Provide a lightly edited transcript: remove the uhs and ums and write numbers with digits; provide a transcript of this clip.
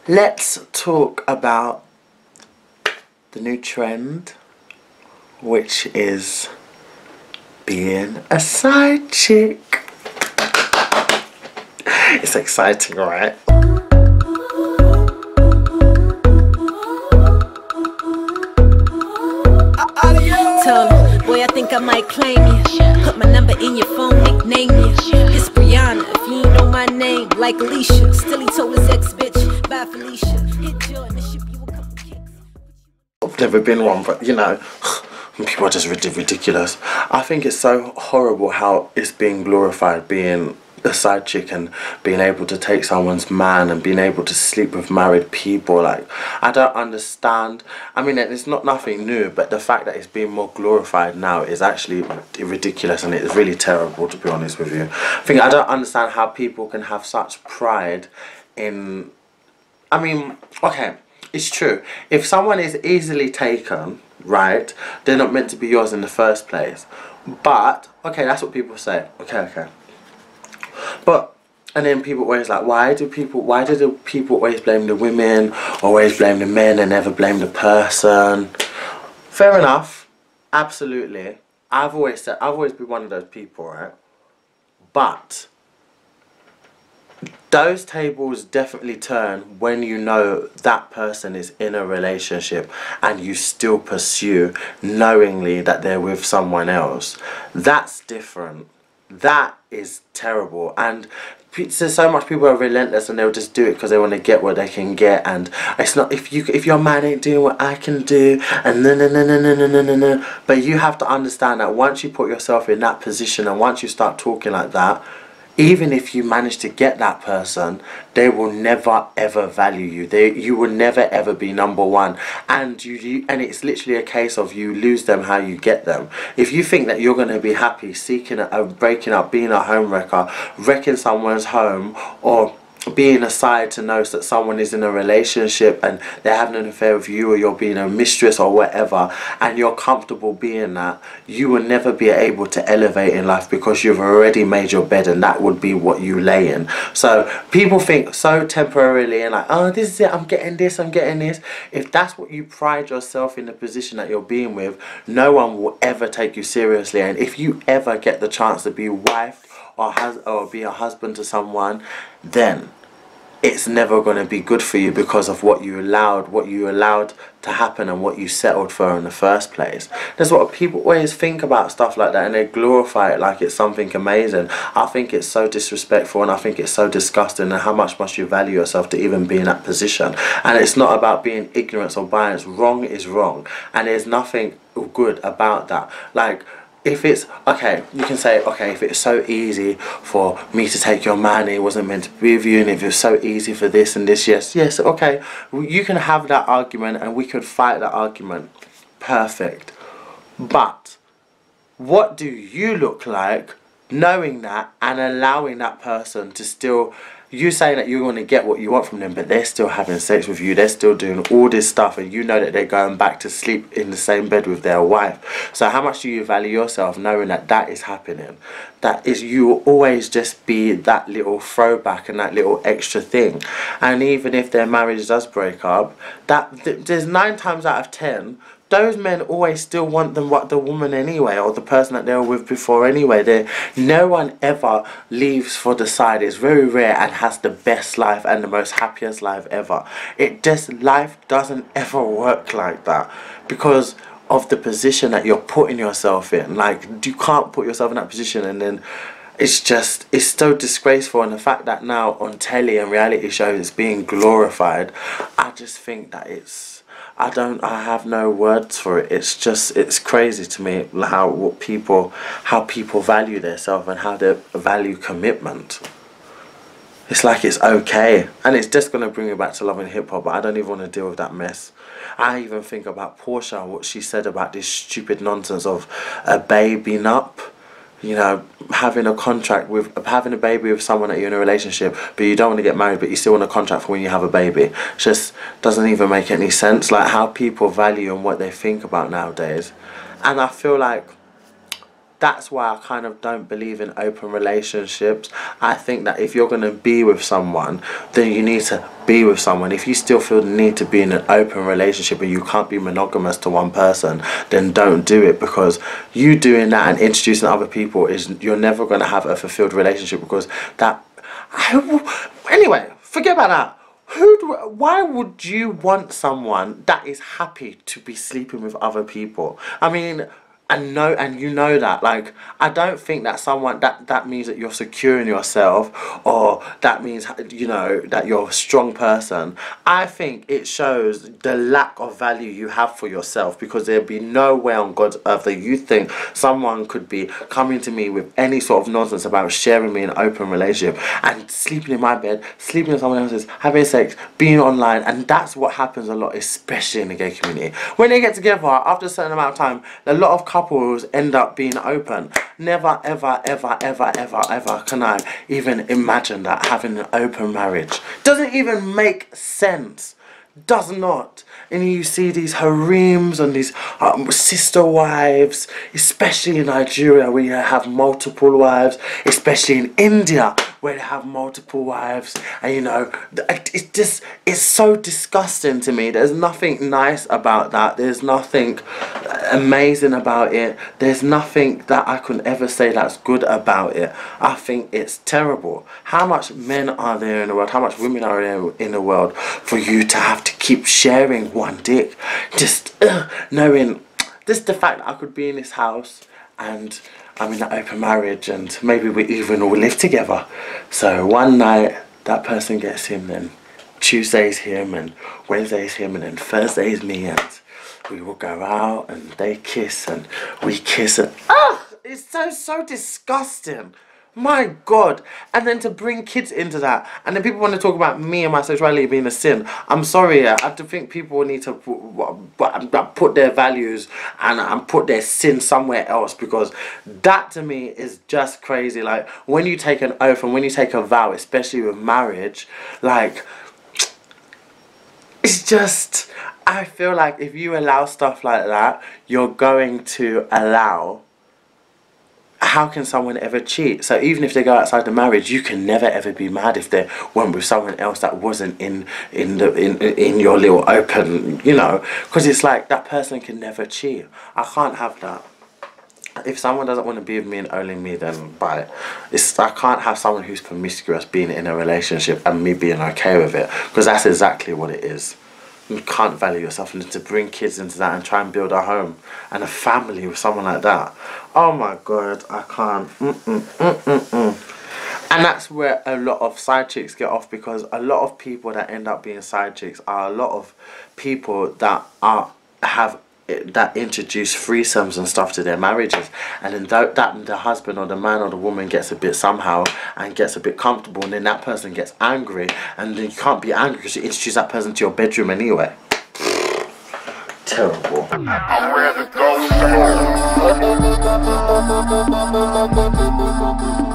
Let's talk about the new trend, which is being a side chick. It's exciting, right? Tell him, boy, I think I might claim you. Put my number in your phone, nickname you. It's Brianna, if you ain't know my name, like Alicia. Still he told his ex-bitch, bye Felicia. Hit Joye and ship you a couple kicks. I've never been one, but you know, people are just ridiculous. I think it's so horrible how it's being glorified, being a side chick and being able to take someone's man and being able to sleep with married people. Like, I don't understand. I mean, it's not nothing new, but the fact that it's being more glorified now is actually ridiculous, and it's really terrible, to be honest with you. I don't understand how people can have such pride in, I mean, okay, it's true. If someone is easily taken, right, they're not meant to be yours in the first place. But, okay, that's what people say. Okay. But, and then people always like, why do the people always blame the women, always blame the men and never blame the person? Fair enough, absolutely. I've always been one of those people, right? But those tables definitely turn when you know that person is in a relationship and you still pursue knowingly that they're with someone else. That's different. That is terrible. And so much people are relentless and they'll just do it because they want to get what they can get. And it's not, if your man ain't doing what I can do, and no. But you have to understand that once you put yourself in that position and once you start talking like that, even if you manage to get that person, they will never ever value you. You will never ever be number one, and and it's literally a case of you lose them how you get them. If you think that you're going to be happy seeking breaking up, being a home wrecker, wrecking someone's home, or being aside to know that someone is in a relationship and they're having an affair with you, or you're being a mistress or whatever, and you're comfortable being that, you will never be able to elevate in life because you've already made your bed and that would be what you lay in. So people think so temporarily and like, oh, this is it, I'm getting this. If that's what you pride yourself in the position that you're being with, no one will ever take you seriously. And if you ever get the chance to be wife or be a husband to someone, then it's never going to be good for you because of what you allowed to happen and what you settled for in the first place. That's what people always think about stuff like that, and they glorify it like it's something amazing. I think it's so disrespectful, and I think it's so disgusting. And how much must you value yourself to even be in that position? And it's not about being ignorant or biased. Wrong is wrong, and there's nothing good about that. Like, if it's, okay, you can say, okay, if it's so easy for me to take your man, it wasn't meant to be with you, and if it's so easy for this and this, yes, okay, you can have that argument and we could fight that argument. Perfect. But what do you look like knowing that and allowing that person to still, you saying that you're going to get what you want from them, but they're still having sex with you, they're still doing all this stuff, and you know that they're going back to sleep in the same bed with their wife. So how much do you value yourself knowing that that is happening? That is, you will always just be that little throwback and that little extra thing. And even if their marriage does break up, there's 9 times out of 10 those men always still want the woman anyway, or the person that they were with before anyway. No one ever leaves for the side. It's very rare and has the best life and the most happiest life ever. Life doesn't ever work like that because of the position that you're putting yourself in. Like, you can't put yourself in that position, and then it's so disgraceful. And the fact that now on telly and reality shows it's being glorified, I just think that I have no words for it. It's crazy to me how people value themselves and how they value commitment. It's like it's okay, and it's just gonna bring me back to Love and Hip Hop. But I don't even want to deal with that mess. I even think about Portia, what she said about this stupid nonsense of a baby nup. You know, having a baby with someone that you're in a relationship, but you don't want to get married, but you still want a contract for when you have a baby. It just doesn't even make any sense. Like, how people value and what they think about nowadays. And I feel like that's why I kind of don't believe in open relationships. I think that if you're going to be with someone, then you need to be with someone. If you still feel the need to be in an open relationship and you can't be monogamous to one person, then don't do it, because you doing that and introducing other people is, you're never going to have a fulfilled relationship, because that... Anyway, forget about that. Why would you want someone that is happy to be sleeping with other people? I mean, and you know that, like, I don't think that someone that means that you're secure in yourself, or that means, you know, that you're a strong person. I think it shows the lack of value you have for yourself, because there'd be no way on God's earth that you think someone could be coming to me with any sort of nonsense about sharing me an open relationship and sleeping in my bed, sleeping in someone else's, having sex, being online. And that's what happens a lot, especially in the gay community. When they get together, after a certain amount of time, a lot of couples end up being open. Never ever ever ever ever ever can I even imagine that, having an open marriage. Doesn't even make sense. Does not. And you see these harems and these sister wives, especially in Nigeria where you have multiple wives, especially in India where they have multiple wives. And you know, it's so disgusting to me. There's nothing nice about that. There's nothing amazing about it. There's nothing that I could ever say that's good about it. I think it's terrible. How much men are there in the world? How much women are there in the world for you to have to keep sharing one dick? Just knowing, just the fact that I could be in this house and I'm in an open marriage and maybe we even all live together. So one night that person gets him, then Tuesday's him, and Wednesday's him, and then Thursday's me, and we will go out and they kiss and we kiss, and it's so disgusting. My God. And then to bring kids into that, and then people want to talk about me and my sexuality being a sin. I'm sorry, I think people need to put their values and put their sin somewhere else, because that to me is just crazy. Like, when you take an oath and when you take a vow, especially with marriage, like, it's just, I feel like if you allow stuff like that, you're going to allow... How can someone ever cheat? So even if they go outside the marriage, you can never ever be mad if they went with someone else that wasn't in your little open, you know, because it's like that person can never cheat. I can't have that. If someone doesn't want to be with me and only me, then bye. I can't have someone who's promiscuous being in a relationship and me being okay with it, because that's exactly what it is. You can't value yourself, and to bring kids into that and try and build a home and a family with someone like that. Oh my God, I can't. And that's where a lot of side chicks get off, because a lot of people that end up being side chicks are a lot of people that introduce threesomes and stuff to their marriages, and then that the husband or the man or the woman gets a bit somehow and gets a bit comfortable, and then that person gets angry, and then you can't be angry because you introduce that person to your bedroom anyway. Terrible. I'm where the ghosts go.